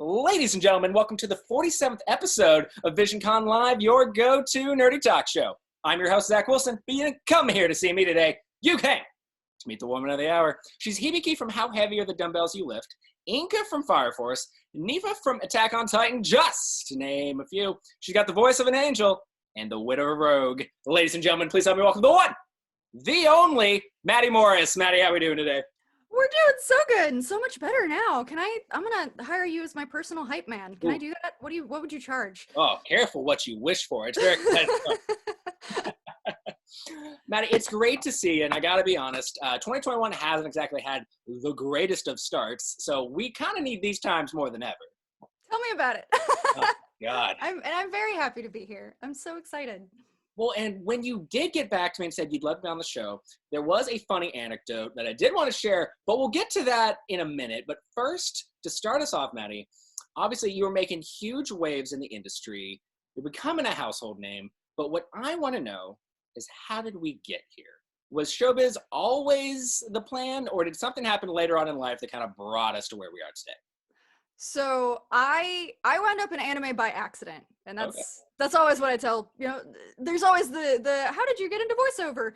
Ladies and gentlemen, welcome to the 47th episode of Visioncon Live, your go-to nerdy talk show. I'm your host, Zach Wilson, but you didn't come here to see me today. You came to meet the woman of the hour. She's Hibiki from How Heavy Are the Dumbbells You Lift, Inka from Fire Force, Nifa from Attack on Titan, just to name a few. She's got the voice of an angel and the wit of a rogue. Ladies and gentlemen, please help me welcome the one, the only, Maddie Morris. Maddie, how are we doing today? We're doing so good and so much better now. I'm gonna hire you as my personal hype man. Can I do that? What would you charge? Oh, careful what you wish for. It's very expensive. Maddie, it's great to see you, and I gotta be honest, 2021 hasn't exactly had the greatest of starts, so we kind of need these times more than ever. Tell me about it. Oh, God. I'm very happy to be here. I'm so excited. Well, and when you did get back to me and said you'd love to be on the show, there was a funny anecdote that I did want to share, but we'll get to that in a minute. But first, to start us off, Maddie, obviously you were making huge waves in the industry. You're becoming a household name. But what I want to know is, how did we get here? Was showbiz always the plan, or did something happen later on in life that kind of brought us to where we are today? So I wound up in anime by accident, and that's always what I tell, there's always the how did you get into voiceover?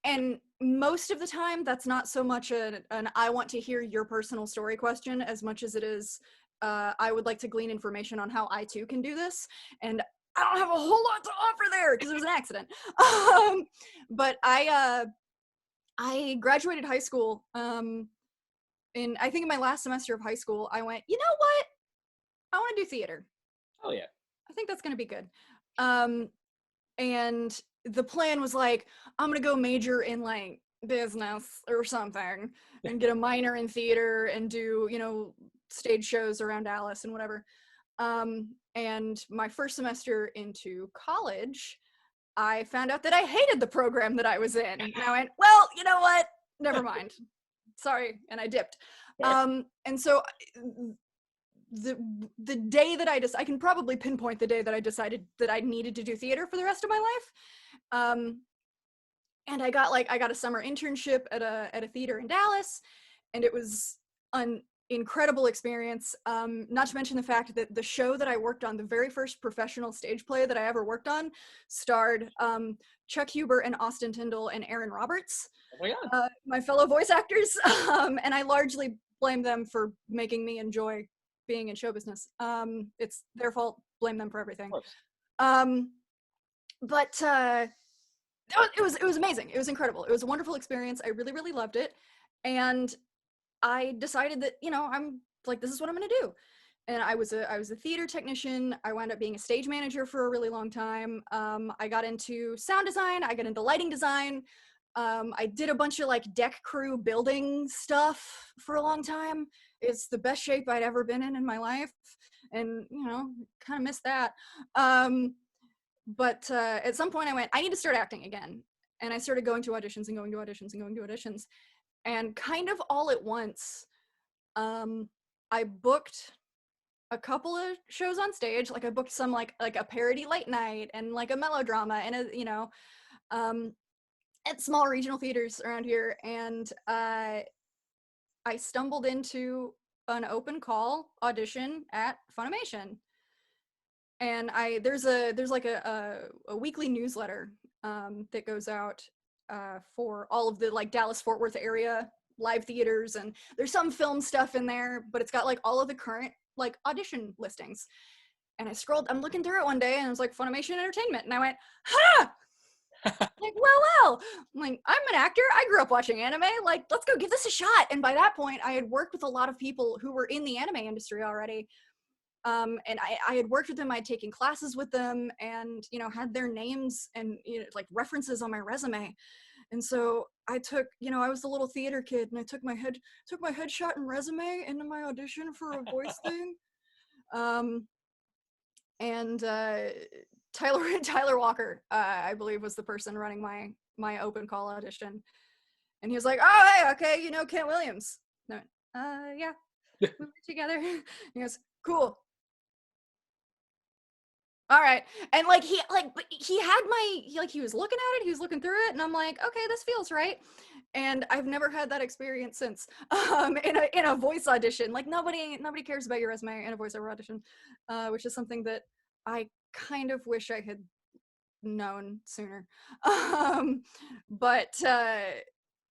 And most of the time that's not so much an I want to hear your personal story question as much as it is I would like to glean information on how I too can do this, and I don't have a whole lot to offer there because it was an accident. But I graduated high school. I think in my last semester of high school, I went, you know what? I want to do theater. Oh, yeah. I think that's going to be good. And the plan was like, I'm going to go major in like business or something and get a minor in theater and do, stage shows around Dallas and whatever. And my first semester into college, I found out that I hated the program that I was in. And I went, well, you know what? Never mind. Sorry, and I dipped. And so the day that I can probably pinpoint the day that I decided that I needed to do theater for the rest of my life. And I got a summer internship at a theater in Dallas, and it was an incredible experience. Not to mention the fact that the show that I worked on, the very first professional stage play that I ever worked on, starred Chuck Huber and Austin Tyndall and Aaron Roberts. Oh my God. My fellow voice actors, and I largely blame them for making me enjoy being in show business. It's their fault. Blame them for everything. But it was amazing. It was incredible. It was a wonderful experience. I really, really loved it, and I decided that I'm like, this is what I'm going to do. And I was a theater technician. I wound up being a stage manager for a really long time. I got into sound design. I got into lighting design. I did a bunch of like deck crew building stuff for a long time. It's the best shape I'd ever been in my life. And, kind of missed that. But at some point I went, I need to start acting again. And I started going to auditions and going to auditions and going to auditions. And kind of all at once, I booked a couple of shows on stage. Like I booked some like a parody late night and like a melodrama and at small regional theaters around here. And I stumbled into an open call audition at Funimation. And there's like a weekly newsletter that goes out for all of the like Dallas Fort Worth area live theaters, and there's some film stuff in there, but it's got like all of the current like audition listings. And I'm looking through it one day and it was like Funimation Entertainment, and I went, ha! Like, well, I'm like, I'm an actor. I grew up watching anime. Like, let's go give this a shot. And by that point, I had worked with a lot of people who were in the anime industry already. And I had worked with them. I'd taken classes with them, and had their names and like references on my resume. And so I took, I was the little theater kid, and I took my headshot and resume into my audition for a voice thing. And Tyler Walker, I believe, was the person running my open call audition. And he was like, oh, hey, okay, Kent Williams. No, yeah, we were together. He goes, cool. All right. And like he had he was looking at it, he was looking through it, and I'm like, okay, this feels right. And I've never had that experience since. In a voice audition. Like nobody cares about your resume in a voiceover audition, which is something that I kind of wish I had known sooner. But yeah,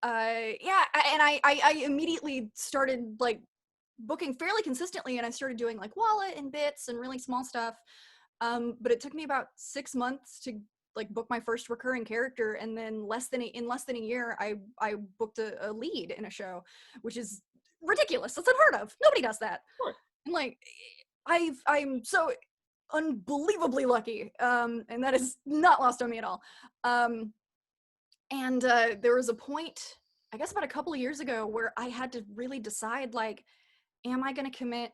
I immediately started like booking fairly consistently, and I started doing like wallet and bits and really small stuff. But it took me about 6 months to like book my first recurring character, and then in less than a year, I booked a lead in a show, which is ridiculous. That's unheard of. Nobody does that. Sure. And like, I'm so unbelievably lucky, and that is not lost on me at all. And there was a point, I guess about a couple of years ago, where I had to really decide, like, am I going to commit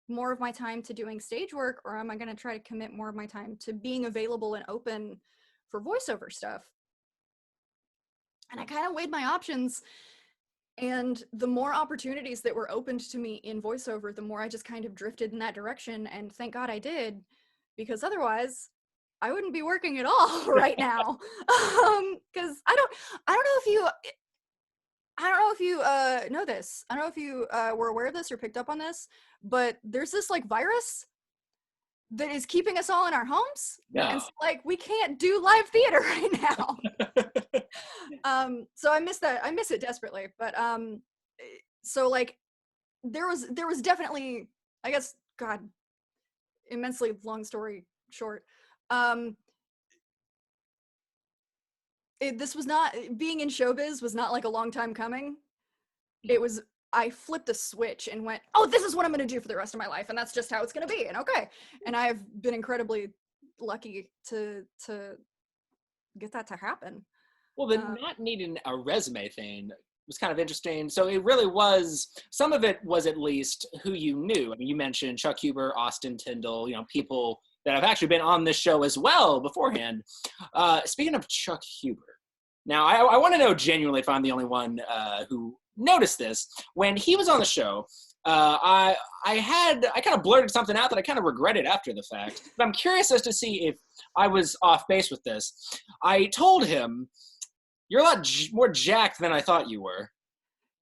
more of my time to doing stage work, or am I going to try to commit more of my time to being available and open for voiceover stuff? And I kind of weighed my options, and the more opportunities that were opened to me in voiceover, the more I just kind of drifted in that direction, and thank God I did, because otherwise I wouldn't be working at all right now. Because I don't know if you know this. I don't know if you were aware of this or picked up on this, but there's this like virus that is keeping us all in our homes. Yeah. And so, like, we can't do live theater right now. So I miss that. I miss it desperately. But so like there was definitely, I guess, God, immensely long story short. This was not, being in showbiz was not like a long time coming. It was, I flipped a switch and went, oh, this is what I'm going to do for the rest of my life, and that's just how it's going to be, and okay. And I've been incredibly lucky to get that to happen. Well, the not needing a resume thing was kind of interesting. So it really was, some of it was at least who you knew. I mean, you mentioned Chuck Huber, Austin Tyndall, people that have actually been on this show as well beforehand. Speaking of Chuck Huber, now I want to know genuinely if I'm the only one who noticed this. When he was on the show, I kind of blurted something out that I kind of regretted after the fact. But I'm curious as to see if I was off base with this. I told him, "You're a lot more jacked than I thought you were."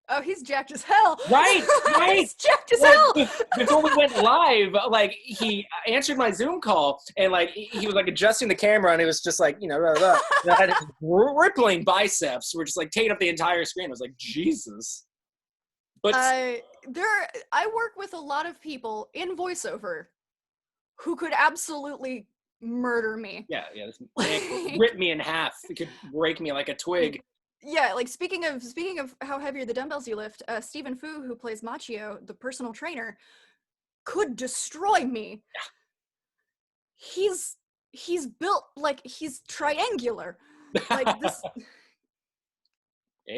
Oh, he's jacked as hell. Right. He's jacked as hell. Before we went live, like, he answered my Zoom call, and like he was like adjusting the camera, and it was just like, blah, blah, blah. I had rippling biceps. We're just like taking up the entire screen. I was like, Jesus. But I work with a lot of people in voiceover who could absolutely murder me. Yeah, this man could rip me in half. It could break me like a twig. Yeah, like speaking of how heavy are the dumbbells you lift, Stephen Fu, who plays Machio, the personal trainer, could destroy me. Yeah. He's built like he's triangular. Like this.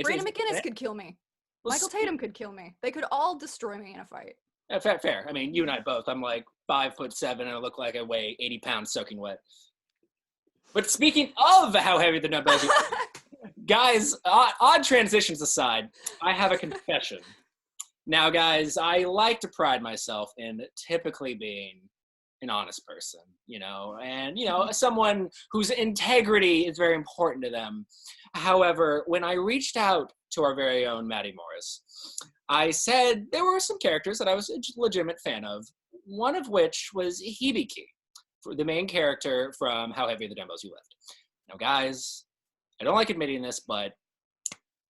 Brandon McInnes could kill me. Michael Tatum could kill me. They could all destroy me in a fight. Fair. I mean, you and I both. I'm like 5'7", and I look like I weigh 80 pounds soaking wet. But speaking of how heavy the dumbbells are, guys, odd transitions aside, I have a confession. Now, guys, I like to pride myself in typically being an honest person, and, someone whose integrity is very important to them. However, when I reached out to our very own Maddie Morris, I said there were some characters that I was a legitimate fan of, one of which was Hibiki, the main character from How Heavy Are the Dumbbells You Lift. Now, guys, I don't like admitting this, but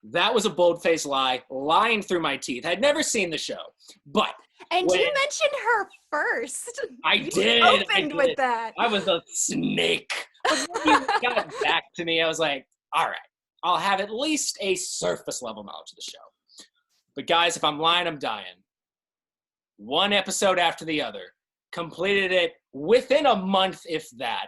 that was a bold-faced lie, lying through my teeth. I'd never seen the show, but... And you mentioned her first. I did. Opened with that. I was a snake. But when you got back to me, I was like, all right, I'll have at least a surface-level knowledge of the show. But guys, if I'm lying, I'm dying. One episode after the other. Completed it within a month, if that.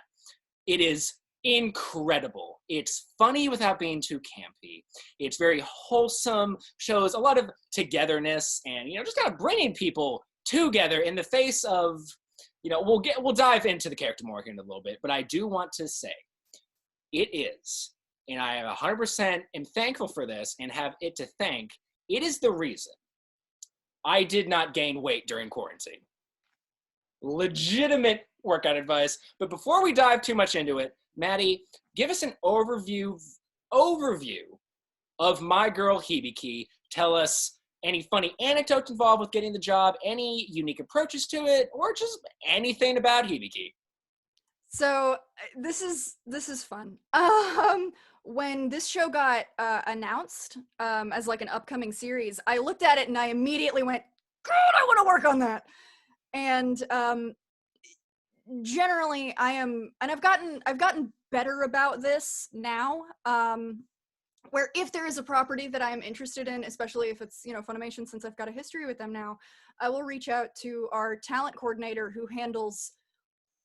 It is incredible. It's funny without being too campy. It's very wholesome, shows a lot of togetherness, and just kind of bringing people together in the face of, we'll dive into the character more in a little bit, but I do want to say it is, and I 100% am thankful for this and have it to thank. It is the reason I did not gain weight during quarantine. Legitimate workout advice. But before we dive too much into it, Maddie, give us an overview of My Girl Hibiki. Tell us any funny anecdotes involved with getting the job, any unique approaches to it, or just anything about Hibiki. So this is fun. When this show got announced as like an upcoming series, I looked at it and I immediately went, "God, I want to work on that." And generally, I've gotten better about this now. Where if there is a property that I am interested in, especially if it's, Funimation, since I've got a history with them now, I will reach out to our talent coordinator who handles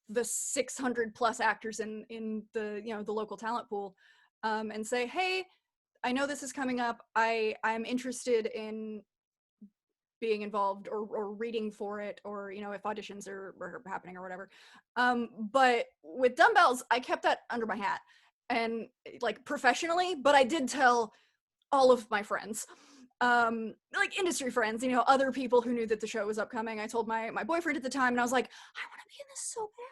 the 600 plus actors in the, the local talent pool, and say, hey, I know this is coming up. I'm interested in being involved or reading for it, or, if auditions are happening or whatever. But with Dumbbells, I kept that under my hat and like professionally, but I did tell all of my friends, like industry friends, other people who knew that the show was upcoming. I told my boyfriend at the time, and I was like, I want to be in this so bad.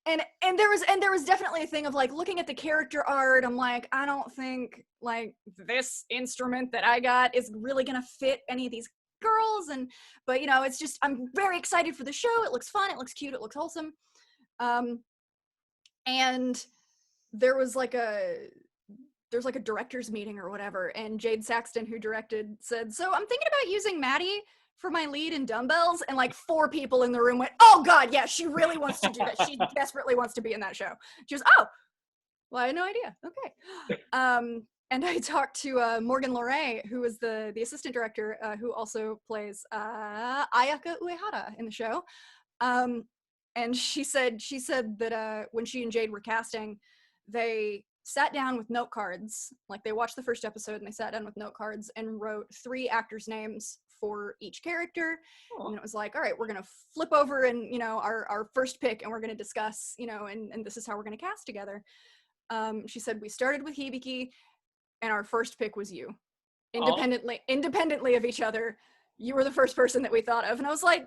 And there was definitely a thing of like looking at the character art. I'm like, I don't think like this instrument that I got is really gonna fit any of these girls. But it's just, I'm very excited for the show. It looks fun. It looks cute. It looks wholesome. And there's like a director's meeting or whatever, and Jade Saxton, who directed, said, so I'm thinking about using Maddie for my lead in Dumbbells. And like 4 people in the room went, oh God, yeah, she really wants to do that. She desperately wants to be in that show. She was, oh, well, I had no idea. Okay. And I talked to Morgan Loray, who was the assistant director, who also plays Ayaka Uehara in the show. And she said that when she and Jade were casting, they sat down with note cards. Like they watched the first episode and they sat down with note cards and wrote 3 actors' names for each character. Oh. And it was like, all right, we're going to flip over and, our first pick, and we're going to discuss, and this is how we're going to cast together. She said, we started with Hibiki and our first pick was you. Independently of each other. You were the first person that we thought of. And I was like,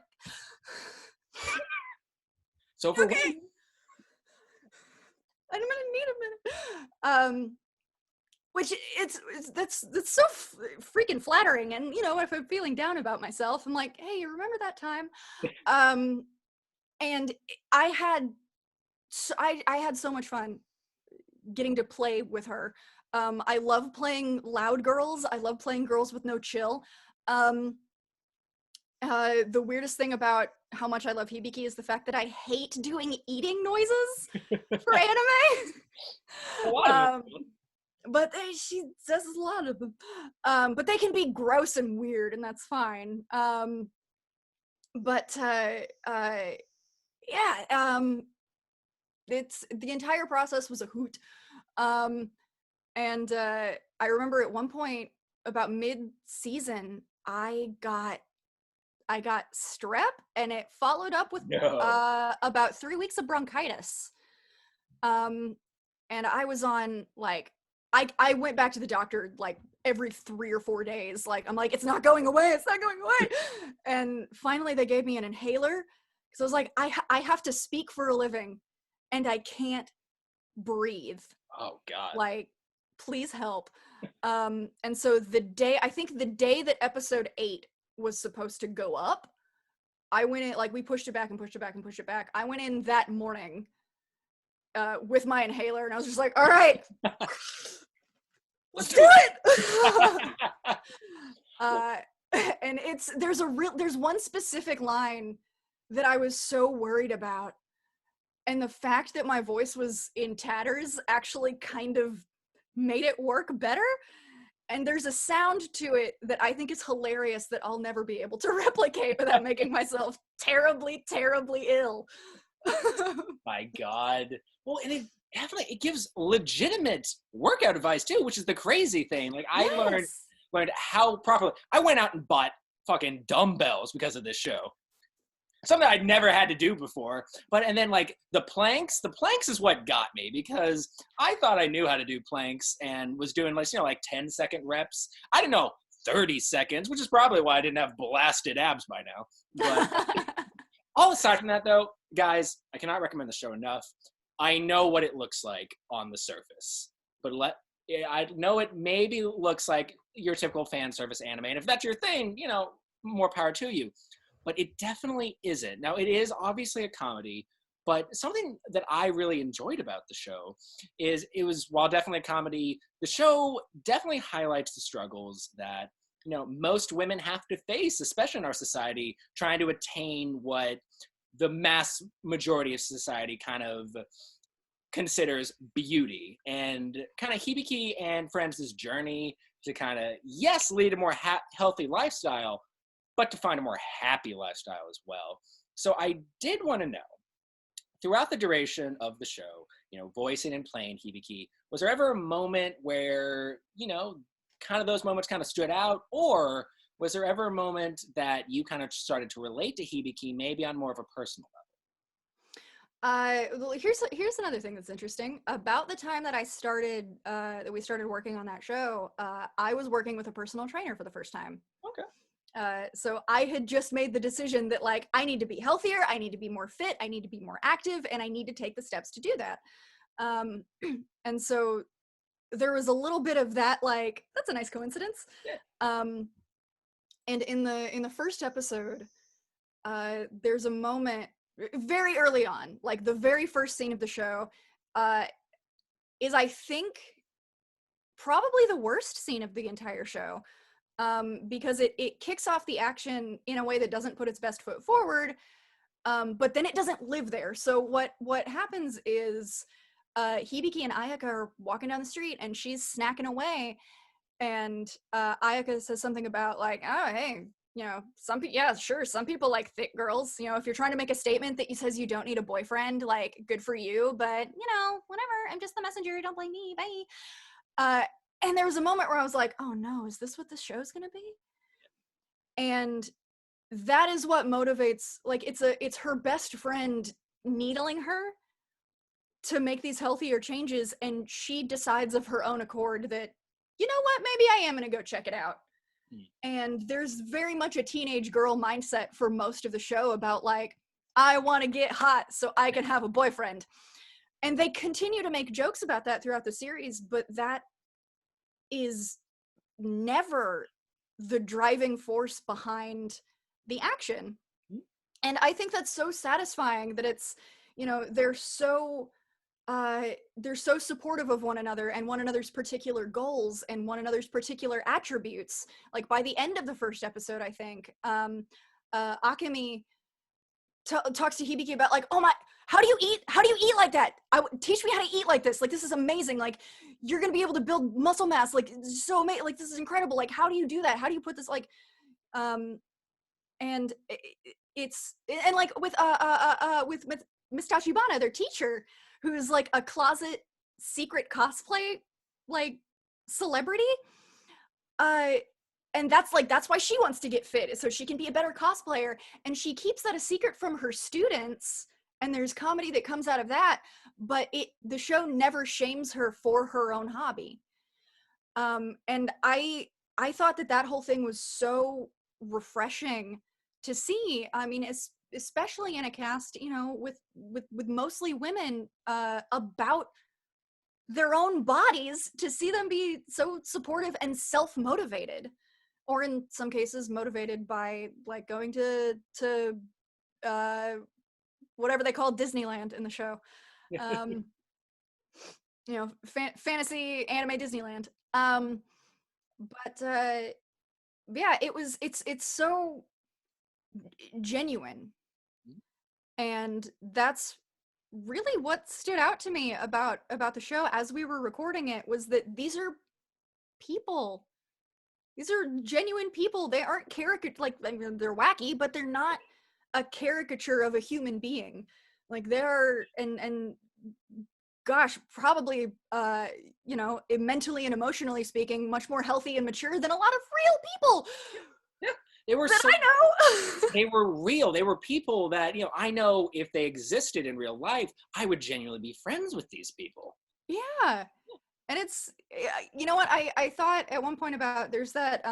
so for okay. I'm gonna need a minute. Which that's so freaking flattering. And if I'm feeling down about myself, I'm like, hey, you remember that time? And I had so much fun getting to play with her. I love playing loud girls. I love playing girls with no chill. The weirdest thing about how much I love Hibiki is the fact that I hate doing eating noises for anime. But she does a lot of them. But they can be gross and weird, and that's fine. It's the entire process was a hoot. And I remember at one point about mid-season, I got strep, and it followed up with about 3 weeks of bronchitis. And I was on like, I went back to the doctor like every 3 or 4 days. Like, I'm like, it's not going away. And finally they gave me an inhaler. So I was like, I have to speak for a living and I can't breathe. Oh God. Like, please help. And so the day that episode 8 was supposed to go up, I went in, like we pushed it back and pushed it back and pushed it back. I went in that morning with my inhaler, and I was just like, all right, let's do it. And there's one specific line that I was so worried about, and the fact that my voice was in tatters actually kind of made it work better. And there's a sound to it that I think is hilarious that I'll never be able to replicate without making myself terribly, terribly ill. My God. Well, and it gives legitimate workout advice too, which is the crazy thing. Like, I learned how properly. I went out and bought fucking dumbbells because of this show. Something I'd never had to do before. And then like the planks is what got me, because I thought I knew how to do planks and was doing like 10-second reps. I didn't know 30 seconds, which is probably why I didn't have blasted abs by now. But all aside from that, though, guys, I cannot recommend the show enough. I know what it looks like on the surface, but I know it maybe looks like your typical fan service anime, and if that's your thing, more power to you. But it definitely isn't. Now, it is obviously a comedy, but something that I really enjoyed about the show is it was, while definitely a comedy, the show definitely highlights the struggles that most women have to face, especially in our society, trying to attain what the mass majority of society kind of considers beauty. And kind of Hibiki and Friends' journey to kind of, yes, lead a more healthy lifestyle, but to find a more happy lifestyle as well. So I did want to know, throughout the duration of the show, voicing and playing Hibiki, was there ever a moment where, kind of those moments kind of stood out, or was there ever a moment that you kind of started to relate to Hibiki, maybe on more of a personal level? Well, here's another thing that's interesting. About the time that that we started working on that show, I was working with a personal trainer for the first time. Okay. So I had just made the decision that, like, I need to be healthier, I need to be more fit, I need to be more active, and I need to take the steps to do that. And so there was a little bit of that, like, that's a nice coincidence. Yeah. And in the first episode, there's a moment very early on, like the very first scene of the show, is, I think, probably the worst scene of the entire show, because it kicks off the action in a way that doesn't put its best foot forward, but then it doesn't live there. So what happens is, Hibiki and Ayaka are walking down the street, and she's snacking away, and Ayaka says something about, like, oh, hey, some people like thick girls. If you're trying to make a statement that says you don't need a boyfriend, like, good for you, but whatever, I'm just the messenger, don't blame me, bye. And there was a moment where I was like, oh no, is this what this show's gonna be? And that is what motivates, like, it's her best friend needling her to make these healthier changes, and she decides of her own accord that, you know what, maybe I am gonna go check it out. And there's very much a teenage girl mindset for most of the show about, like, I want to get hot so I can have a boyfriend. And they continue to make jokes about that throughout the series, but that is never the driving force behind the action. And I think that's so satisfying that it's, they're so supportive of one another and one another's particular goals and one another's particular attributes. Like, by the end of the first episode, I think, Akemi talks to Hibiki about, like, oh my, how do you eat like that? Teach me how to eat like this. Like, this is amazing. Like, you're going to be able to build muscle mass. Like, so amazing. Like, this is incredible. Like, how do you do that? How do you put this, like, and it's, and like with Miss Tachibana, their teacher, who's like a closet secret cosplay, like, celebrity. And that's why she wants to get fit, so she can be a better cosplayer. And she keeps that a secret from her students, and there's comedy that comes out of that, but the show never shames her for her own hobby. And I thought that whole thing was so refreshing to see. I mean, especially in a cast, with mostly women, about their own bodies, to see them be so supportive and self-motivated, or in some cases motivated by, like, going to whatever they call Disneyland in the show. Fantasy anime Disneyland. But yeah, it's so genuine. And that's really what stood out to me about the show as we were recording it, was that these are people. These are genuine people. They aren't like, I mean, they're wacky, but they're not a caricature of a human being. Like, they're, and gosh, probably, mentally and emotionally speaking, much more healthy and mature than a lot of real people. Yeah. They were that I know. They were real. They were people that, I know if they existed in real life, I would genuinely be friends with these people. Yeah. And it's, you know what, I thought at one point about, there's that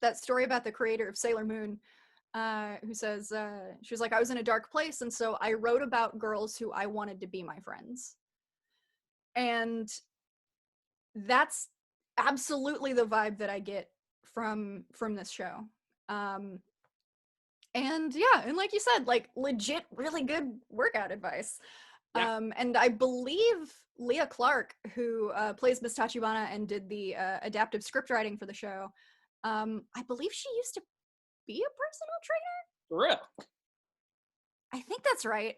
that story about the creator of Sailor Moon, who says, she was like, I was in a dark place, and so I wrote about girls who I wanted to be my friends. And that's absolutely the vibe that I get from this show. And yeah, and like you said, like legit really good workout advice. Yeah. And I believe Leah Clark, who plays Miss Tachibana and did the adaptive script writing for the show, I believe she used to be a personal trainer. For real. I think that's right.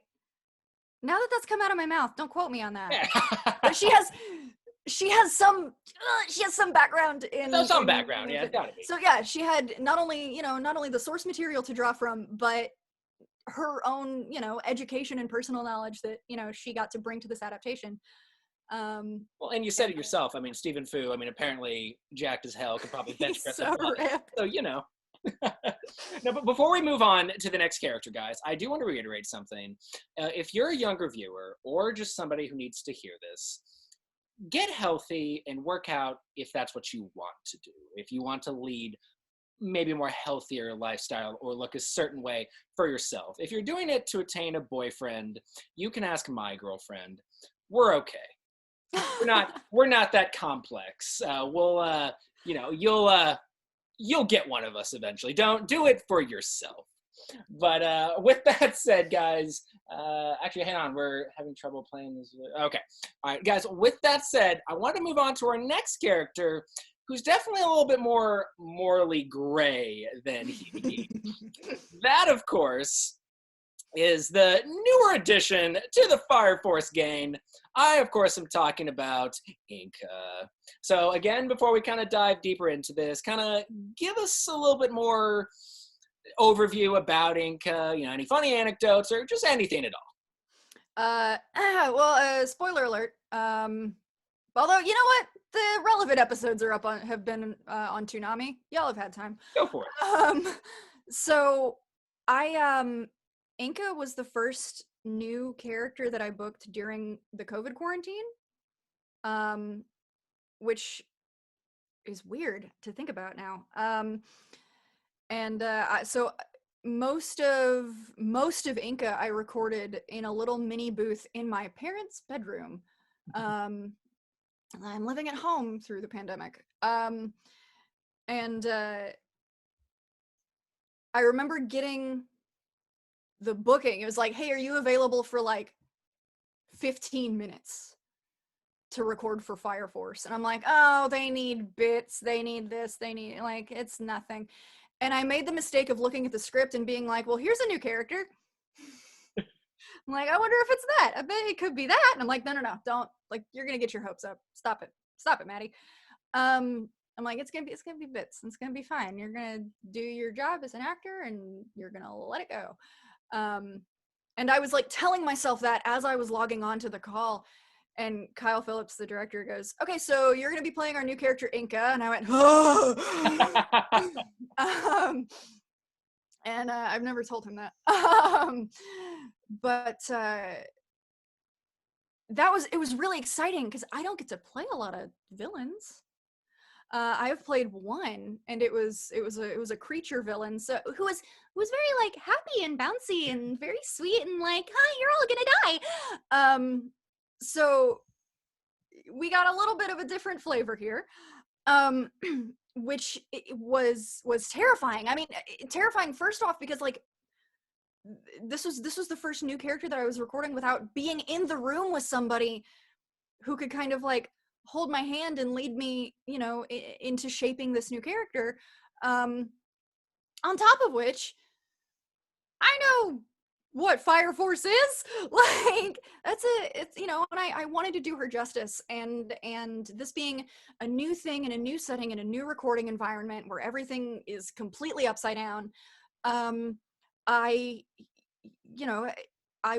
Now that that's come out of my mouth, don't quote me on that. Yeah. But she has some background in Some background, yeah, it's gotta be. So yeah, she had not only the source material to draw from, but her own, education and personal knowledge that, she got to bring to this adaptation. Well, and you said it yourself. I mean, Stephen Fu, apparently jacked as hell, could probably bench press so ripped. So, No, but before we move on to the next character, guys, I do want to reiterate something. If you're a younger viewer or just somebody who needs to hear this, get healthy and work out if that's what you want to do. If you want to lead maybe a more healthier lifestyle or look a certain way for yourself. If you're doing it to attain a boyfriend, you can ask my girlfriend. We're okay. We're not that complex. You'll get one of us eventually. Don't do it for yourself. But with that said, guys, actually, hang on. We're having trouble playing this. Okay. All right, guys, with that said, I want to move on to our next character, who's definitely a little bit more morally gray than Hibiki. That, of course, is the newer addition to the Fire Force gang. I, of course, am talking about Inca. So again, before we kind of dive deeper into this, kind of give us a little bit more overview about Inca, any funny anecdotes or just anything at all. Well, spoiler alert. Although, you know what? The relevant episodes have been on Toonami. Y'all have had time. Go for it. So Inca was the first new character that I booked during the COVID quarantine, which is weird to think about now. So most of Inca I recorded in a little mini booth in my parents' bedroom. I'm living at home through the pandemic. I remember getting the booking. It was like, hey, are you available for like 15 minutes to record for Fire Force? And I'm like, oh, they need bits, they need this, they need, like, it's nothing. And I made the mistake of looking at the script and being like, well, here's a new character. I'm like, I wonder if it's that. I bet it could be that. And I'm like, no, don't, like, you're gonna get your hopes up. Stop it, Maddie. I'm like, it's gonna be bits. It's gonna be fine. You're gonna do your job as an actor, and you're gonna let it go. And I was like telling myself that as I was logging on to the call, and Kyle Phillips, the director, goes, okay, so you're gonna be playing our new character Inca. And I went, oh. And I've never told him that. But it was really exciting because I don't get to play a lot of villains. I have played one, and it was a creature villain, so who was very like happy and bouncy and very sweet and like, hi, you're all gonna die. So we got a little bit of a different flavor here, which was terrifying. I mean, terrifying first off because like this was the first new character that I was recording without being in the room with somebody who could kind of like hold my hand and lead me, into shaping this new character. On top of which, I know what Fire Force is. Like, it's and I wanted to do her justice, and this being a new thing in a new setting in a new recording environment where everything is completely upside down. I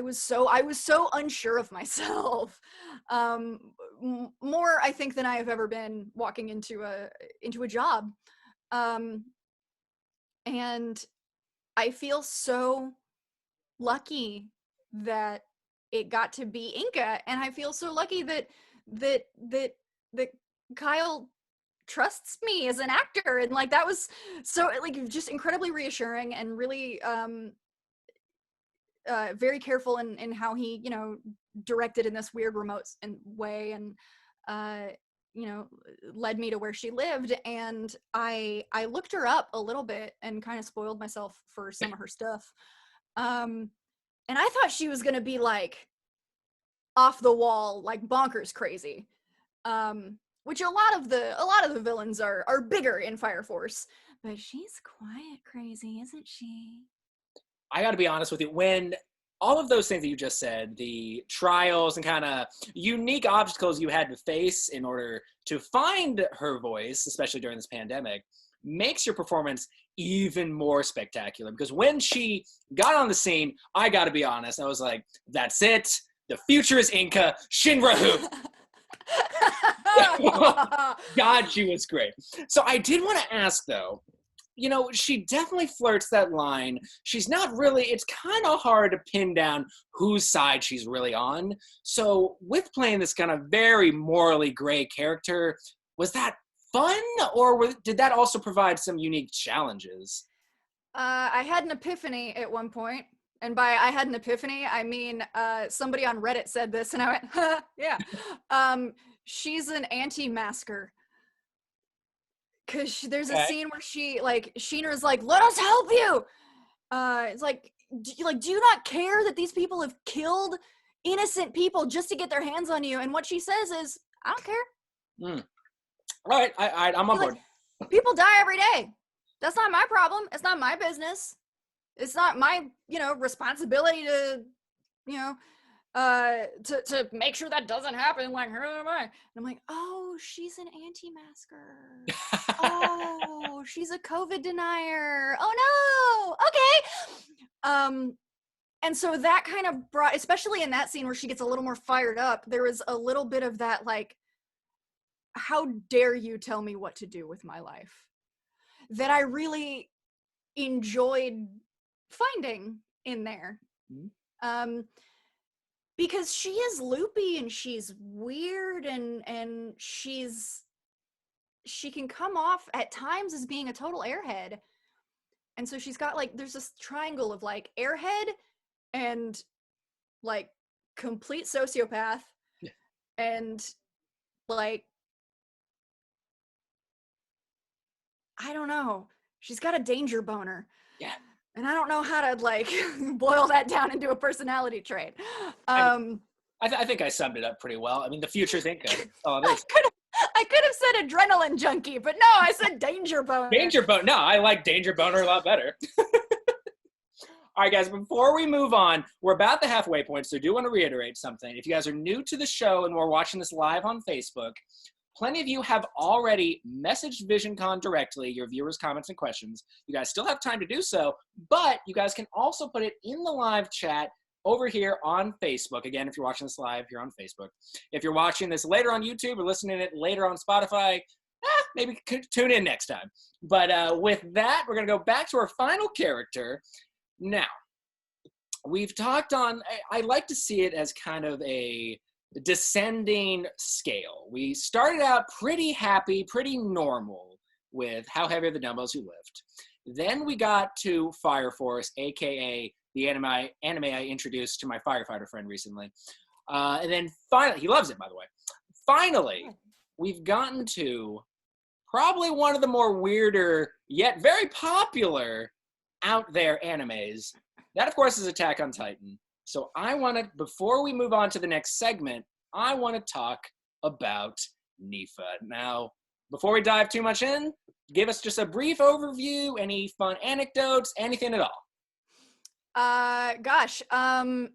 was so unsure of myself, more I think than I have ever been walking into a job, and I feel so lucky that it got to be Inca, and I feel so lucky that Kyle trusts me as an actor. And like, that was so like just incredibly reassuring and really very careful in how he, you know, directed in this weird remote way, and you know, led me to where she lived. And I looked her up a little bit and kind of spoiled myself for some of her stuff. And I thought she was gonna be like off the wall, like bonkers crazy. Which a lot of the villains are bigger in Fire Force, but she's quiet crazy, isn't she? I got to be honest with you. When all of those things that you just said, the trials and kind of unique obstacles you had to face in order to find her voice, especially during this pandemic, makes your performance even more spectacular. Because when she got on the scene, I got to be honest, I was like, that's it. The future is Inca. Shinrahu. God, she was great. So I did want to ask, though, you know, she definitely flirts that line. She's not really, it's kind of hard to pin down whose side she's really on. So with playing this kind of very morally gray character, was that fun, or did that also provide some unique challenges? I had an epiphany at one point. And by I had an epiphany, I mean somebody on Reddit said this, and I went, huh, yeah. She's an anti-masker. Because there's a scene where Sheena's like, let us help you! It's like, do you not care that these people have killed innocent people just to get their hands on you? And what she says is, I don't care. All right, I'm on board. Like, people die every day. That's not my problem. It's not my business. It's not my, you know, responsibility to, you know, to make sure that doesn't happen. Like, who am I? And I'm like, oh, she's an anti-masker. Oh, she's a COVID denier. Oh no. Okay. And so that kind of brought, especially in that scene where she gets a little more fired up, there was a little bit of that, like, how dare you tell me what to do with my life? That I really enjoyed finding in there. Because she is loopy and she's weird and she can come off at times as being a total airhead. And so she's got like, there's this triangle of like airhead and like complete sociopath and like, I don't know. She's got a danger boner. Yeah. And I don't know how to like boil that down into a personality trait. I think I summed it up pretty well. I mean, the future Inca. Oh, I could have said adrenaline junkie, but no, I said danger boner. Danger boner. No, I like danger boner a lot better. All right, guys, before we move on, we're about the halfway point, so I do want to reiterate something. If you guys are new to the show and we're watching this live on Facebook, plenty of you have already messaged Visioncon directly, your viewers' comments and questions. You guys still have time to do so, but you guys can also put it in the live chat over here on Facebook. Again, if you're watching this live, you're on Facebook. If you're watching this later on YouTube or listening to it later on Spotify, maybe tune in next time. But with that, we're going to go back to our final character. Now, we've talked on, I like to see it as kind of a descending scale. We started out pretty happy, pretty normal with how heavy are the dumbbells you lift. Then we got to Fire Force, aka the anime I introduced to my firefighter friend recently. And then finally, he loves it, by the way. Finally, we've gotten to probably one of the more weirder, yet very popular out there animes. That, of course, is Attack on Titan. So I want to, before we move on to the next segment, I want to talk about Nifa. Now, before we dive too much in, give us just a brief overview, any fun anecdotes, anything at all. Gosh, talk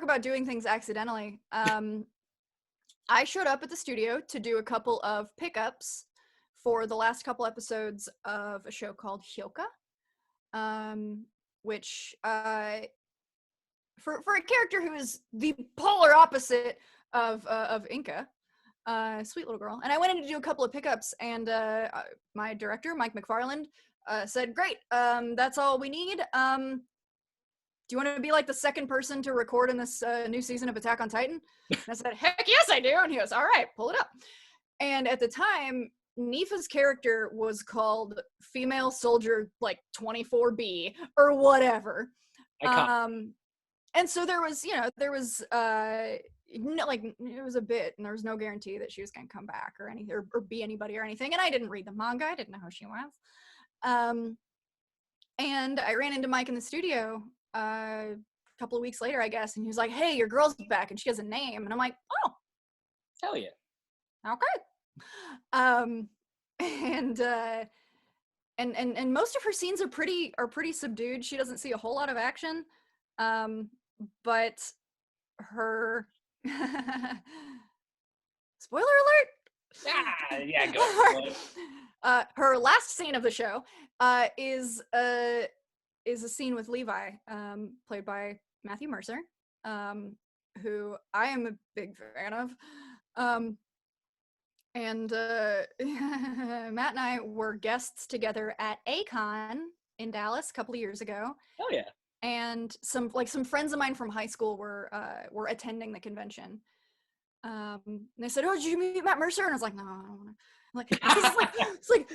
about doing things accidentally. I showed up at the studio to do a couple of pickups for the last couple episodes of a show called Hyoka, which, for a character who is the polar opposite of Inca, sweet little girl. And I went in to do a couple of pickups, and my director, Mike McFarland, said, great, that's all we need. do you want to be like the second person to record in this new season of Attack on Titan? And I said, heck yes, I do. And he goes, all right, pull it up. And at the time, Nifa's character was called Female Soldier, like 24B or whatever. And so there was, like, it was a bit, and there was no guarantee that she was going to come back or anything, or be anybody or anything. And I didn't read the manga. I didn't know who she was. And I ran into Mike in the studio a couple of weeks later, I guess, and he was like, hey, your girl's back and she has a name. And I'm like, oh, hell yeah. Okay. And most of her scenes are pretty subdued. She doesn't see a whole lot of action. But her spoiler alert. Yeah, go. Her last scene of the show is a scene with Levi, played by Matthew Mercer, who I am a big fan of. And Matt and I were guests together at A-Kon in Dallas a couple of years ago. Oh yeah. And some friends of mine from high school were attending the convention. And they said, "Oh, did you meet Matt Mercer?" And I was like, "No, I don't want to." Like, it's like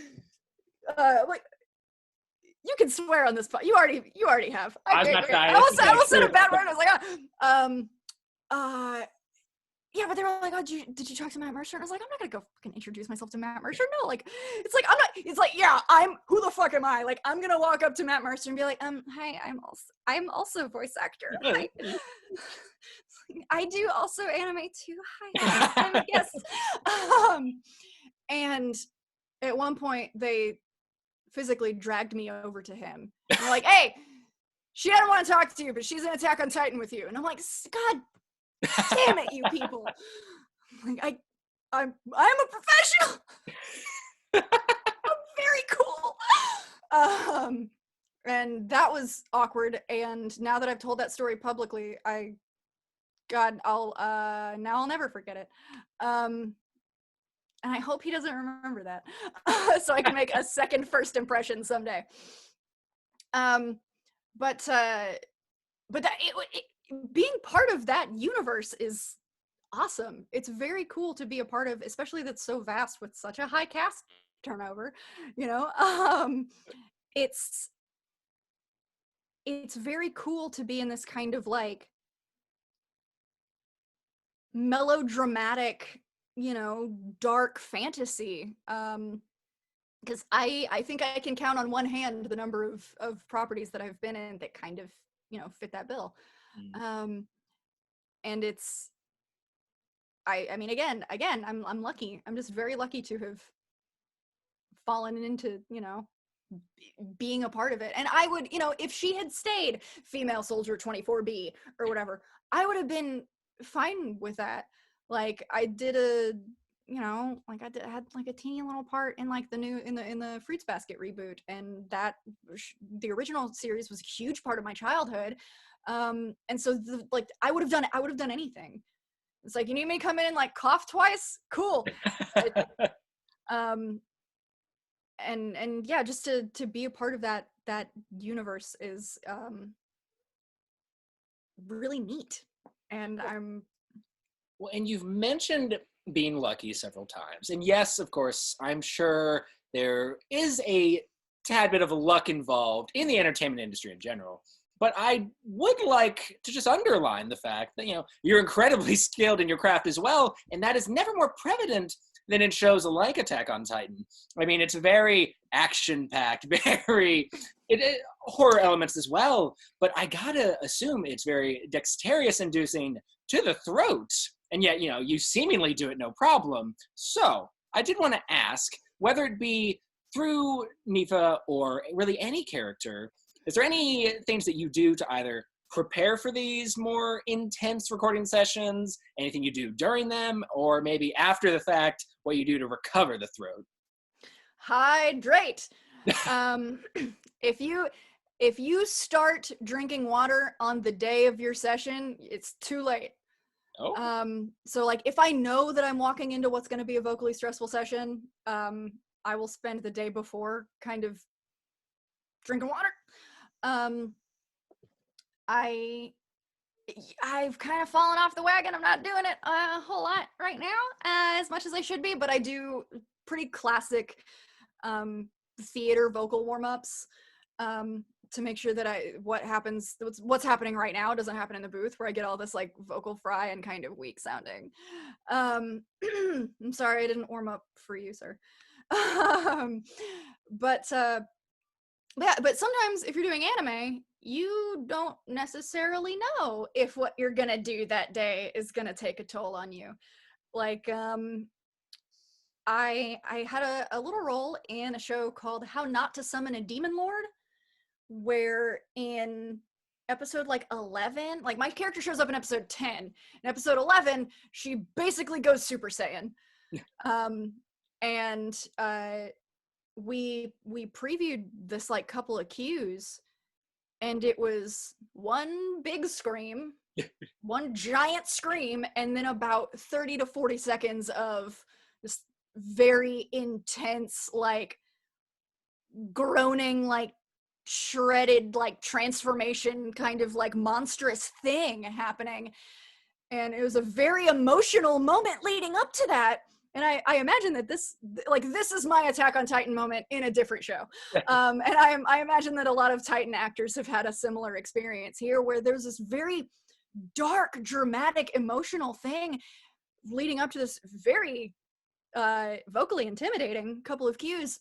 you can swear on this podcast. You already have. I almost said a bad word. I was like, yeah, but they were like, "Oh, did you talk to Matt Mercer?" And I was like, "I'm not gonna go fucking introduce myself to Matt Mercer. No, like, it's like yeah, who the fuck am I? Like, I'm gonna walk up to Matt Mercer and be like, hi, I'm also a voice actor. Hi. I do also animate too. Hi, I'm a guest." And at one point they physically dragged me over to him. And they're like, "Hey, she doesn't want to talk to you, but she's in Attack on Titan with you." And I'm like, God damn it, you people. Like, I'm a professional. I'm very cool. And that was awkward. And now that I've told that story publicly, I'll never forget it. And I hope he doesn't remember that. So I can make a second first impression someday. But that being part of that universe is awesome. It's very cool to be a part of, especially that's so vast with such a high cast turnover, it's very cool to be in this kind of like melodramatic, dark fantasy. Because I think I can count on one hand the number of properties that I've been in that kind of, fit that bill. And it's, I mean, again, I'm lucky. I'm just very lucky to have fallen into, being a part of it. And I would, if she had stayed Female Soldier 24B or whatever, I would have been fine with that. Like, I did I had like a teeny little part in like in the Fruits Basket reboot, and that the original series was a huge part of my childhood. And so I would have done anything. It's like, you need me to come in and like cough twice? Cool. And yeah, just to be a part of that universe is really neat. And well, and you've mentioned being lucky several times. And yes, of course, I'm sure there is a tad bit of luck involved in the entertainment industry in general. But I would like to just underline the fact that, you're incredibly skilled in your craft as well. And that is never more prevalent than in shows like Attack on Titan. I mean, it's very action-packed, very horror elements as well. But I gotta assume it's very dexterous-inducing to the throat. And yet, you seemingly do it no problem. So I did want to ask, whether it be through Nifa or really any character, is there any things that you do to either prepare for these more intense recording sessions, anything you do during them, or maybe after the fact, what you do to recover the throat? Hydrate. If you start drinking water on the day of your session, it's too late. Oh. So like, if I know that I'm walking into what's going to be a vocally stressful session, I will spend the day before kind of drinking water. I've kind of fallen off the wagon. I'm not doing it a whole lot right now, as much as I should be, but I do pretty classic theater vocal warm-ups to make sure that what's happening right now doesn't happen in the booth, where I get all this like vocal fry and kind of weak sounding. I'm sorry I didn't warm up for you, sir. But sometimes if you're doing anime, you don't necessarily know if what you're gonna do that day is gonna take a toll on you. Like, I had a little role in a show called How Not to Summon a Demon Lord, where in episode like 11, like my character shows up in episode 10. In episode 11, she basically goes Super Saiyan. And we previewed this like couple of cues, and it was one big scream, one giant scream, and then about 30 to 40 seconds of this very intense, like groaning, like shredded, like transformation kind of like monstrous thing happening. And it was a very emotional moment leading up to that. And I imagine that this is my Attack on Titan moment in a different show. And I imagine that a lot of Titan actors have had a similar experience here, where there's this very dark, dramatic, emotional thing leading up to this very vocally intimidating couple of cues.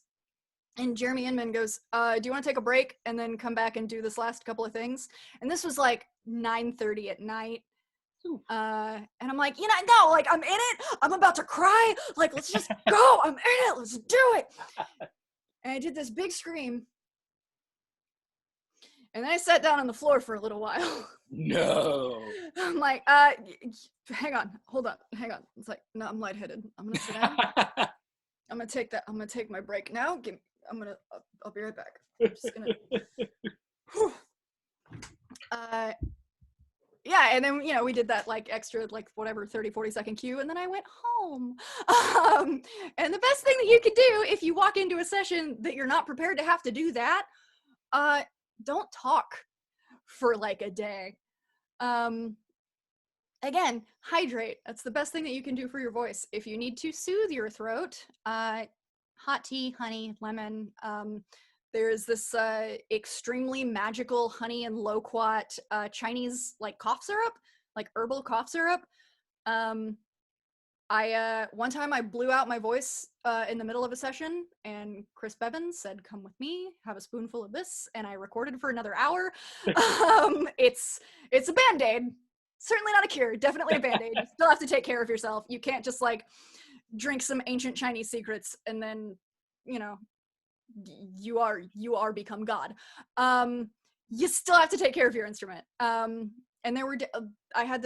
And Jeremy Inman goes, do you want to take a break and then come back and do this last couple of things? And this was like 9:30 at night. And I'm like, no, like I'm in it. I'm about to cry. Like, let's just go. I'm in it. Let's do it. And I did this big scream. And then I sat down on the floor for a little while. No. I'm like, hang on, hold on, hang on. It's like, no, I'm lightheaded. I'm gonna sit down. I'm gonna take my break now. I'll be right back. I'm just gonna. Yeah, and then, we did that like extra, like whatever, 30-40 second cue, and then I went home. And the best thing that you could do if you walk into a session that you're not prepared to have to do that, don't talk for like a day. Again, hydrate. That's the best thing that you can do for your voice. If you need to soothe your throat, hot tea, honey, lemon. There's this extremely magical honey and loquat Chinese like cough syrup, like herbal cough syrup. One time I blew out my voice in the middle of a session, and Chris Bevins said, "Come with me, have a spoonful of this," and I recorded for another hour. It's a Band-Aid. Certainly not a cure, definitely a Band-Aid. You still have to take care of yourself. You can't just like drink some ancient Chinese secrets and then, you are become God. You still have to take care of your instrument. And there were, I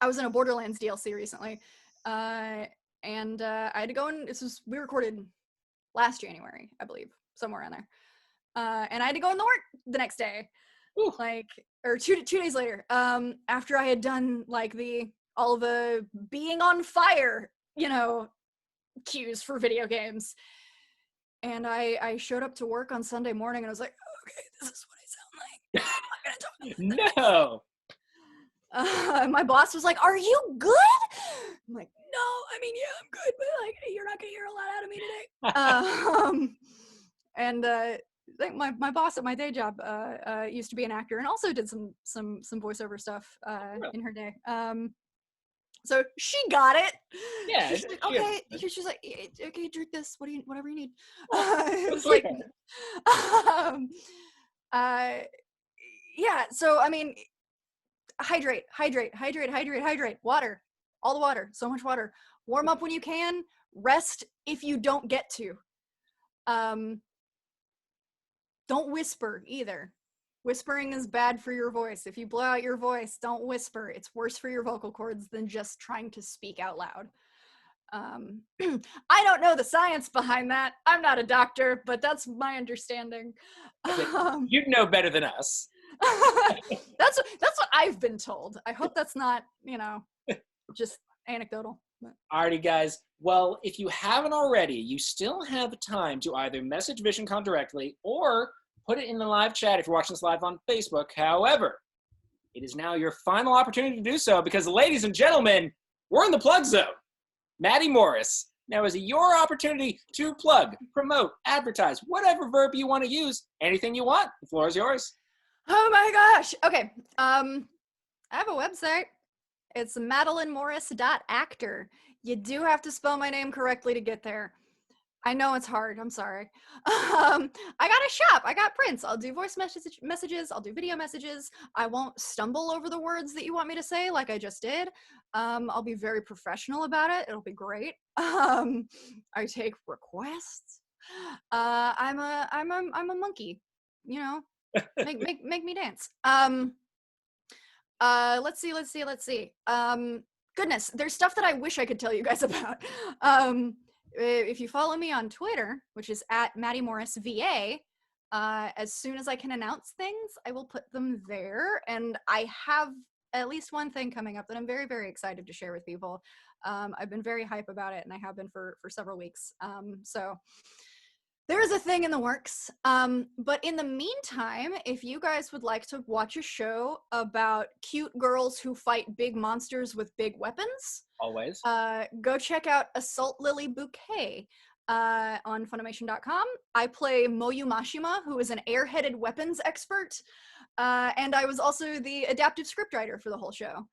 was in a Borderlands DLC recently, and I had to go in, we recorded last January, I believe, somewhere around there. And I had to go in the work the next day. Ooh. Or two days later, after I had done like all the being on fire, cues for video games. And I showed up to work on Sunday morning, and I was like, okay, this is what I sound like. I'm gonna talk. No. My boss was like, "Are you good?" I'm like, "No, I mean, yeah, I'm good, but like, you're not gonna hear a lot out of me today." And my boss at my day job used to be an actor and also did some voiceover stuff in her day. So she got it. Yeah. She's like, okay. She's like, okay, drink this. Whatever you need. It was like, yeah. So I mean, hydrate. Water, all the water. So much water. Warm up when you can. Rest if you don't get to. Don't whisper either. Whispering is bad for your voice. If you blow out your voice, don't whisper. It's worse for your vocal cords than just trying to speak out loud. I don't know the science behind that. I'm not a doctor, but that's my understanding. You'd know better than us. That's what I've been told. I hope that's not, just anecdotal. Alrighty, guys. Well, if you haven't already, you still have time to either message Visioncon directly or put it in the live chat if you're watching this live on Facebook. However, it is now your final opportunity to do so because, ladies and gentlemen, we're in the plug zone. Maddie Morris. Now is your opportunity to plug, promote, advertise, whatever verb you want to use, anything you want. The floor is yours. Oh my gosh. Okay. I have a website. It's madeleinemorris.actor. You do have to spell my name correctly to get there. I know it's hard. I'm sorry. I got a shop. I got prints. I'll do voice messages. I'll do video messages. I won't stumble over the words that you want me to say like I just did. I'll be very professional about it. It'll be great. I take requests. I'm a monkey. You know, make me dance. Let's see. Goodness, there's stuff that I wish I could tell you guys about. If you follow me on Twitter, which is at Maddie Morris VA, as soon as I can announce things, I will put them there. And I have at least one thing coming up that I'm very, very excited to share with people. I've been very hype about it, and I have been for several weeks. So there is a thing in the works. But in the meantime, if you guys would like to watch a show about cute girls who fight big monsters with big weapons, always, go check out Assault Lily Bouquet on Funimation.com. I play Moyu Mashima, who is an air-headed weapons expert, and I was also the adaptive scriptwriter for the whole show.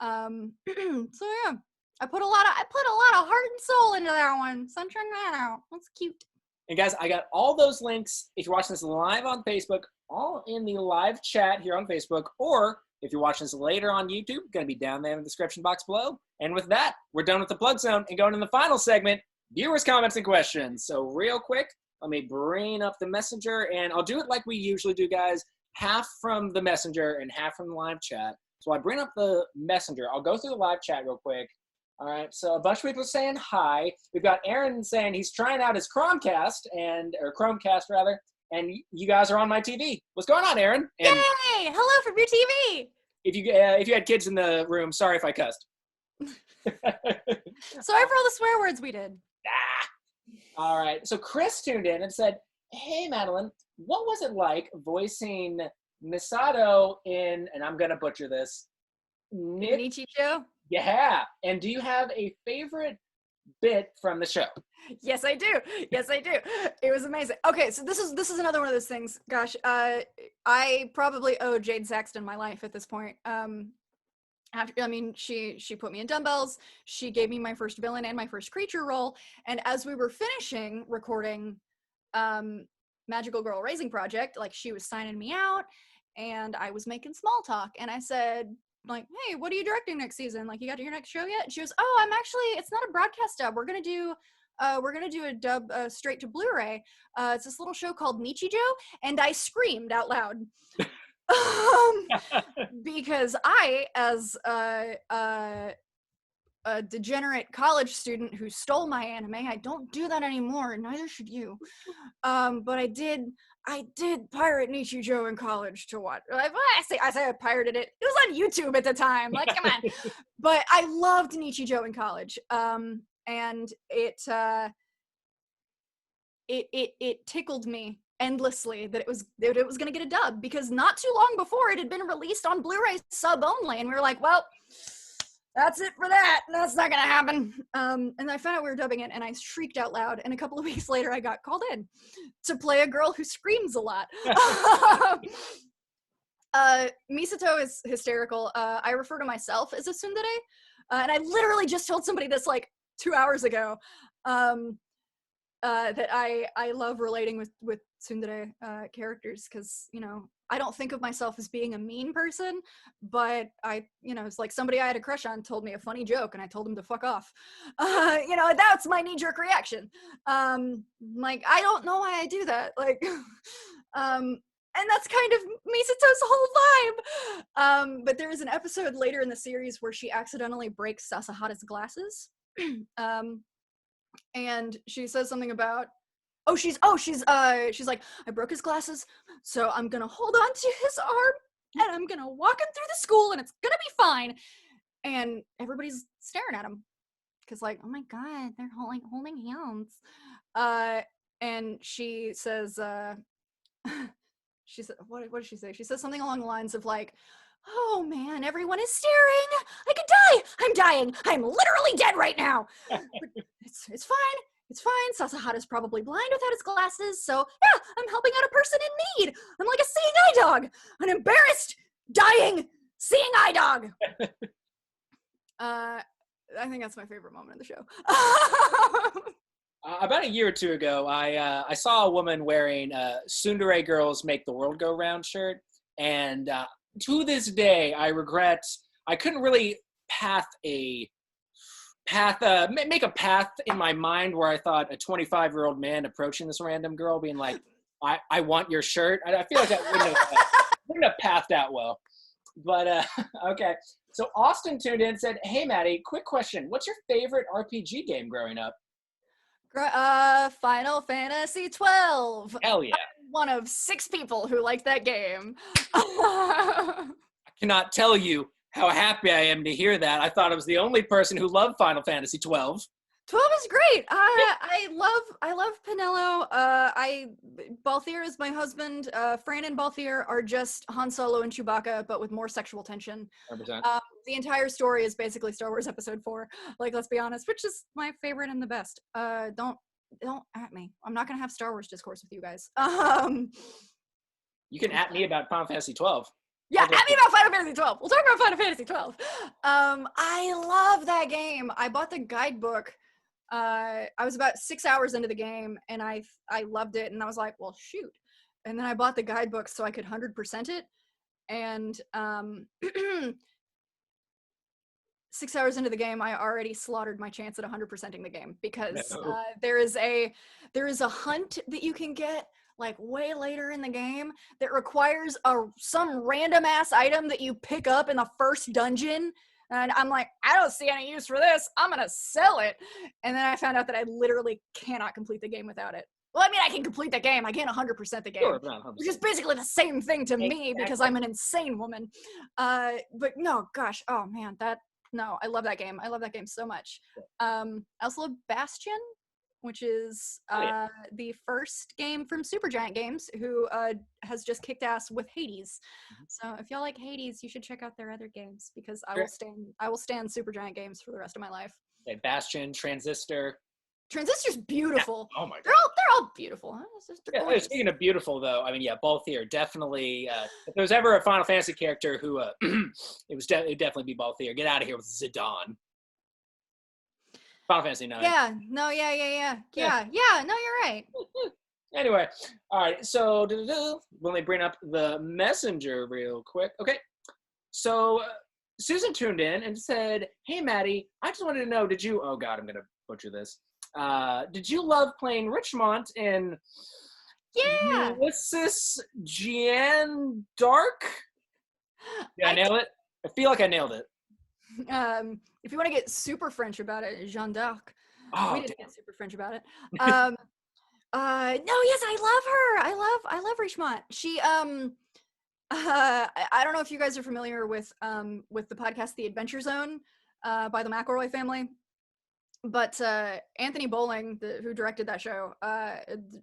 So yeah, I put a lot of heart and soul into that one. So check that out. That's cute. And guys, I got all those links, if you're watching this live on Facebook, all in the live chat here on Facebook, or if you're watching this later on YouTube, going to be down there in the description box below. And with that, we're done with the plug zone and going in the final segment, viewers' comments and questions. So real quick, let me bring up the messenger, and I'll do it like we usually do, guys, half from the messenger and half from the live chat. So I bring up the messenger. I'll go through the live chat real quick. All right, so a bunch of people saying hi. We've got Aaron saying he's trying out his Chromecast, and you guys are on my TV. What's going on, Aaron? And yay! Hello from your TV. if you had kids in the room, sorry if I cussed. Sorry for all the swear words we did. All right, so Chris tuned in and said, "Hey, Madeleine, what was it like voicing Misato in?" And I'm gonna butcher this. Nichijou? Yeah. And do you have a favorite bit from the show? Yes, I do. It was amazing. Okay, so this is another one of those things. Gosh, I probably owe Jade Saxton my life at this point. She put me in Dumbbells. She gave me my first villain and my first creature role. And as we were finishing recording Magical Girl Raising Project, like, she was signing me out, and I was making small talk, and I said, like, hey, what are you directing next season? Like, you got your next show yet? And she goes, oh, it's not a broadcast dub. We're gonna do a dub straight to Blu-ray. It's this little show called Nichijou, and I screamed out loud. Because I, as a degenerate college student who stole my anime, I don't do that anymore, and neither should you. But I did pirate Nichijou in college to watch. Like, well, I say I pirated it. It was on YouTube at the time. Like, come on. But I loved Nichijou in college. And it tickled me endlessly that it was going to get a dub, because not too long before it had been released on Blu-ray sub only, and we were like, well, that's it for that. That's not gonna happen. And I found out we were dubbing it, and I shrieked out loud. And a couple of weeks later, I got called in to play a girl who screams a lot. Misato is hysterical. I refer to myself as a tsundere, and I literally just told somebody this like 2 hours ago. That I love relating with tsundere characters, because, you know, I don't think of myself as being a mean person, but it's like somebody I had a crush on told me a funny joke, and I told him to fuck off. That's my knee-jerk reaction. Like, I don't know why I do that. Like, and that's kind of Misato's whole vibe. But there is an episode later in the series where she accidentally breaks Sasahara's glasses. And she says something about, she's like, I broke his glasses, so I'm gonna hold on to his arm, and I'm gonna walk him through the school, and it's gonna be fine. And everybody's staring at him, because, like, oh my god, they're holding hands. And she says, she said, what did she say? She says something along the lines of like, oh man, everyone is staring. I could die. I'm dying. I'm literally dead right now. But it's fine. It's fine. Sasahara's probably blind without his glasses. So yeah, I'm helping out a person in need. I'm like a seeing eye dog. An embarrassed, dying, seeing eye dog. I think that's my favorite moment of the show. About a year or two ago, I saw a woman wearing a Tsundere Girls Make the World Go Round shirt. And to this day, I regret I couldn't really make a path in my mind where I thought a 25-year-old man approaching this random girl being like, I want your shirt. I feel like that wouldn't have pathed out well. But, okay. So Austin tuned in and said, hey, Maddie, quick question. What's your favorite RPG game growing up? Final Fantasy 12. Hell yeah. I'm one of 6 people who like that game. I cannot tell you how happy I am to hear that. I thought I was the only person who loved Final Fantasy 12. 12 is great. I love Pinello. Balthier is my husband. Fran and Balthier are just Han Solo and Chewbacca, but with more sexual tension. 100%. The entire story is basically Star Wars Episode 4. Like, let's be honest, which is my favorite and the best. Don't at me. I'm not gonna have Star Wars discourse with you guys. You can at me about Final Fantasy 12. Yeah, at me about Final Fantasy 12. We'll talk about Final Fantasy 12. I love that game. I bought the guidebook. I was about 6 hours into the game, and I loved it, and I was like, well, shoot. And then I bought the guidebook so I could 100% it, and 6 hours into the game, I already slaughtered my chance at 100%ing the game, because there is a hunt that you can get like way later in the game that requires some random ass item that you pick up in the first dungeon. And I'm like, I don't see any use for this. I'm going to sell it. And then I found out that I literally cannot complete the game without it. Well, I mean, I can complete the game. I can't 100% the game. Sure, 100%. Which is basically the same thing to me because I'm an insane woman. But no, gosh. Oh, man. I love that game. I love that game so much. I also love Bastion, which is the first game from Supergiant Games, who has just kicked ass with Hades. Mm-hmm. So if y'all like Hades, you should check out their other games, because I will stand Supergiant Games for the rest of my life. Okay, Bastion, Transistor. Transistor's beautiful. Yeah. Oh my god. They're all beautiful. Huh? Speaking of beautiful, though, I mean, yeah, Balthier definitely. If there was ever a Final Fantasy character who, it'd definitely be Balthier. Get out of here with Zidane. Final Fantasy 9. Yeah. No. Yeah. No, you're right. Anyway, all right. So let me bring up the messenger real quick. Okay. So Susan tuned in and said, "Hey, Maddie, I just wanted to know, did you? Oh God, I'm gonna butcher this. Did you love playing Richmond in Ulysses Jeanne d'Arc? Did I nail it? I feel like I nailed it. If you want to get super French about it, Jeanne d'Arc. Oh, we didn't get super French about it. No, yes, I love her. I love Richmond. She I don't know if you guys are familiar with the podcast The Adventure Zone by the McElroy family. But Anthony Bowling, who directed that show,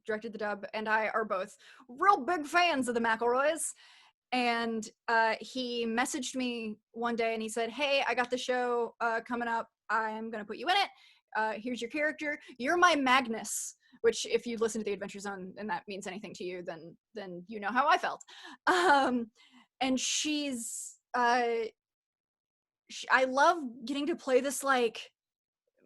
directed the dub, and I are both real big fans of the McElroys. And he messaged me one day and he said, hey, I got the show coming up. I'm going to put you in it. Here's your character. You're my Magnus, which if you listen to The Adventure Zone and that means anything to you, then you know how I felt. And I love getting to play this, like,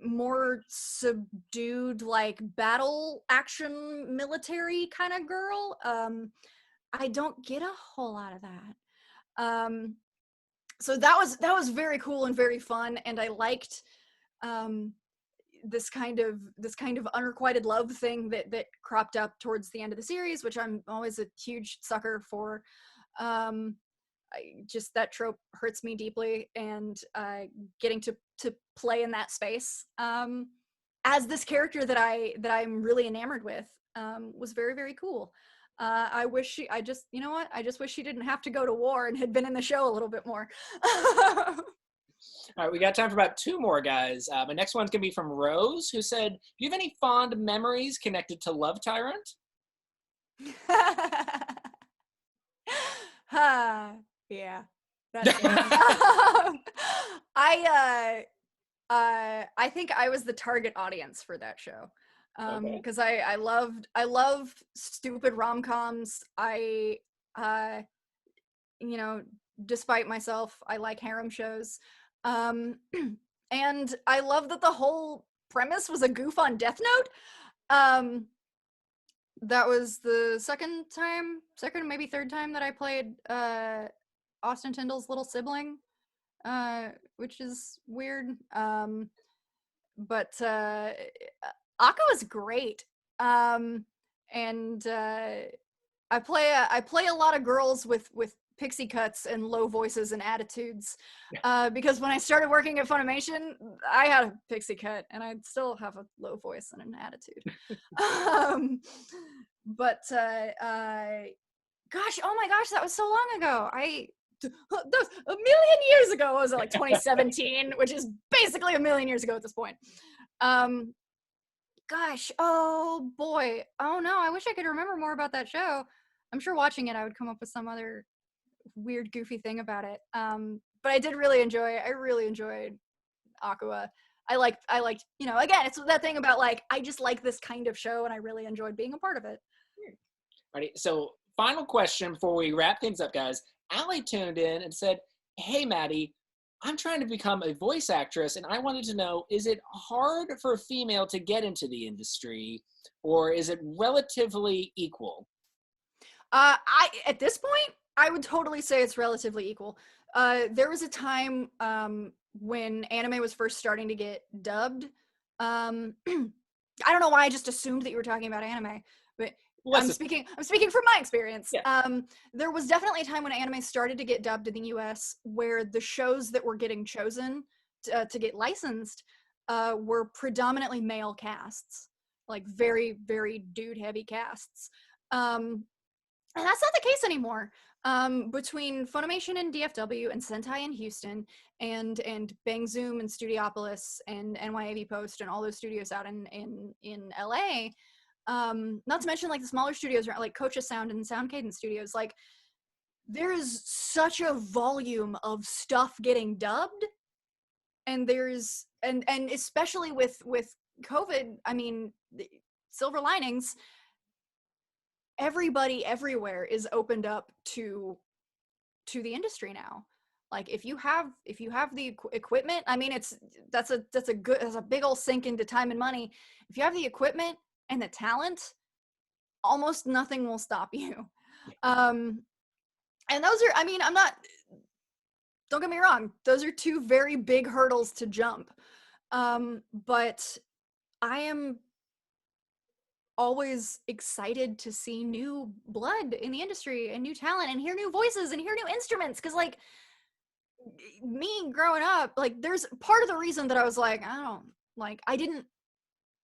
more subdued, like, battle action military kind of girl. I don't get a whole lot of that. So that was very cool and very fun, and I liked this kind of unrequited love thing that cropped up towards the end of the series, which I'm always a huge sucker for. Just that trope hurts me deeply, and getting to play in that space as this character that I'm really enamored with was very, very cool. I just wish she didn't have to go to war and had been in the show a little bit more. All right, we got time for about 2 more, guys. My next one's gonna be from Rose, who said, do you have any fond memories connected to Love Tyrant? Yeah, that's it. I think I was the target audience for that show. Okay. Because I love stupid rom-coms. Uh you know, despite myself, I like harem shows. Um and I love that the whole premise was a goof on Death Note. Um that was the second, maybe third time that I played Austin Tyndall's little sibling, which is weird. But Akko is great. And I play a lot of girls with pixie cuts and low voices and attitudes, because when I started working at Funimation, I had a pixie cut and I still have a low voice and an attitude. But gosh, oh my gosh, that was so long ago. That was a million years ago. What was it, like 2017, which is basically a million years ago at this point. Gosh, oh boy, oh no, I wish I could remember more about that show. I'm sure watching it I would come up with some other weird goofy thing about it. But I really enjoyed Aqua. I liked, again, it's that thing about like, I just like this kind of show and I really enjoyed being a part of it. Alrighty, so final question before we wrap things up, guys. Allie tuned in and said, hey, Maddie, I'm trying to become a voice actress, and I wanted to know, is it hard for a female to get into the industry, or is it relatively equal? At this point, I would totally say it's relatively equal. There was a time when anime was first starting to get dubbed. I don't know why I just assumed that you were talking about anime, but I'm speaking from my experience. Yeah. There was definitely a time when anime started to get dubbed in the US where the shows that were getting chosen to get licensed were predominantly male casts, like very, very dude-heavy casts. And that's not the case anymore. Between Funimation and DFW and Sentai in Houston and Bang Zoom and Studiopolis and NYAV Post and all those studios out in LA, not to mention like the smaller studios like Kocha Sound and Sound Cadence Studios, like there is such a volume of stuff getting dubbed, and there's and especially with COVID, I mean, silver linings, everybody everywhere is opened up to the industry now. Like if you have the equipment, I mean, that's a big old sink into time and money. If you have the equipment and the talent, almost nothing will stop you. And those are, I mean, don't get me wrong, those are two very big hurdles to jump. But I am always excited to see new blood in the industry and new talent and hear new voices and hear new instruments. Cause like me growing up, like there's part of the reason that I was like, I didn't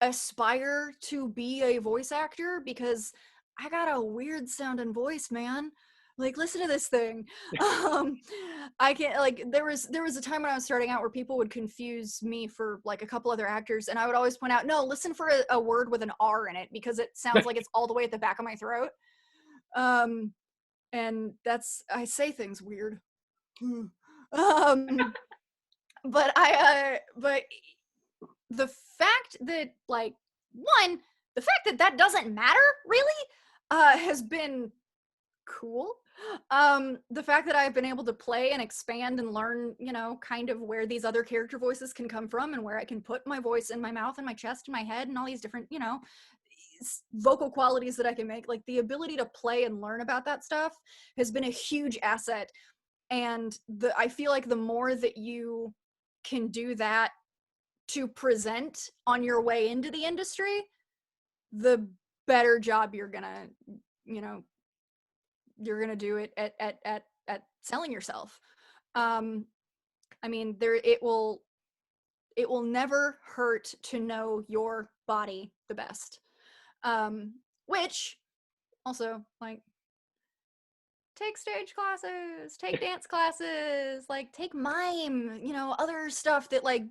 aspire to be a voice actor because I got a weird sounding voice, man. Like, listen to this thing. I can't, like, there was a time when I was starting out where people would confuse me for like a couple other actors, and I would always point out, no, listen for a word with an R in it because it sounds like it's all the way at the back of my throat. And that's, I say things weird. But but the fact that like the fact that that doesn't matter really has been cool. The fact that I've been able to play and expand and learn, kind of where these other character voices can come from and where I can put my voice in my mouth and my chest and my head and all these different, vocal qualities that I can make, like the ability to play and learn about that stuff has been a huge asset. And I feel like the more that you can do that to present on your way into the industry, the better job you're gonna do it at selling yourself. I mean, it will never hurt to know your body the best. Which also, like, take stage classes, take dance classes, like take mime, other stuff that like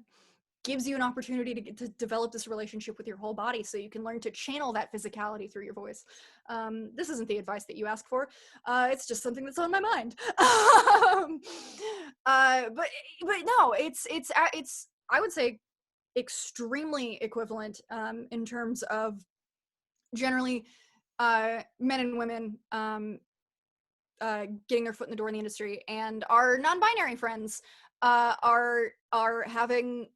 gives you an opportunity to develop this relationship with your whole body, so you can learn to channel that physicality through your voice. This isn't the advice that you ask for. It's just something that's on my mind. But no, it's I would say extremely equivalent in terms of generally men and women getting their foot in the door in the industry, and our non-binary friends are having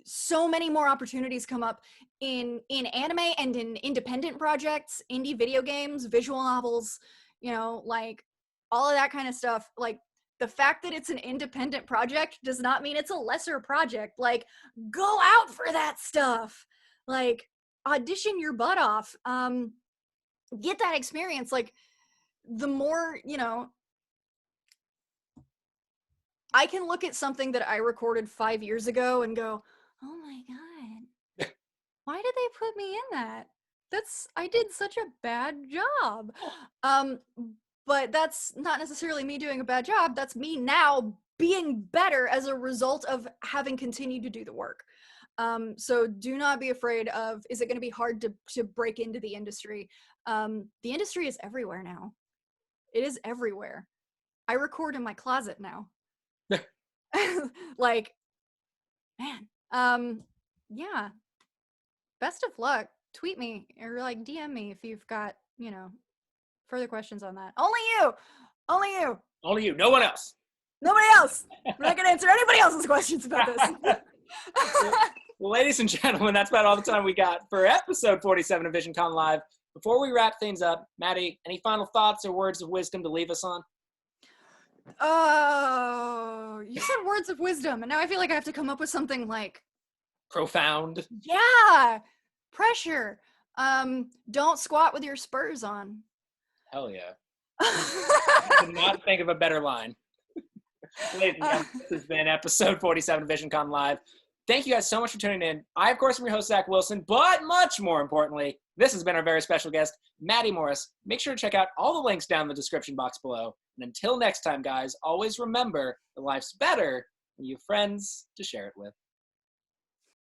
so many more opportunities come up in anime and in independent projects, indie video games, visual novels, you know, like all of that kind of stuff. Like, the fact that it's an independent project does not mean it's a lesser project. Like, go out for that stuff. Like, audition your butt off. Get that experience. Like, the more, you know, I can look at something that I recorded 5 years ago and go, oh my God, why did they put me in that? I did such a bad job. But that's not necessarily me doing a bad job. That's me now being better as a result of having continued to do the work. So do not be afraid of, is it going to be hard to break into the industry? The industry is everywhere now. It is everywhere. I record in my closet now. Like, man, yeah. Best of luck. Tweet me or like DM me if you've got, you know, further questions on that. Only you. Only you. No one else. Nobody else. We're not going to answer anybody else's questions about this. Well, ladies and gentlemen, that's about all the time we got for episode 47 of Visioncon Live. Before we wrap things up, Maddie, any final thoughts or words of wisdom to leave us on? Oh, you said words of wisdom, and now I feel like I have to come up with something like profound. Yeah, pressure. Don't squat with your spurs on. Hell yeah. I could not think of a better line. Ladies and gentlemen, this has been episode 47 of VisionCon Live. Thank you guys so much for tuning in. I, of course, am your host, Zach Wilson, but much more importantly, this has been our very special guest, Maddie Morris. Make sure to check out all the links down in the description box below. And until next time, guys, always remember that life's better when you have friends to share it with.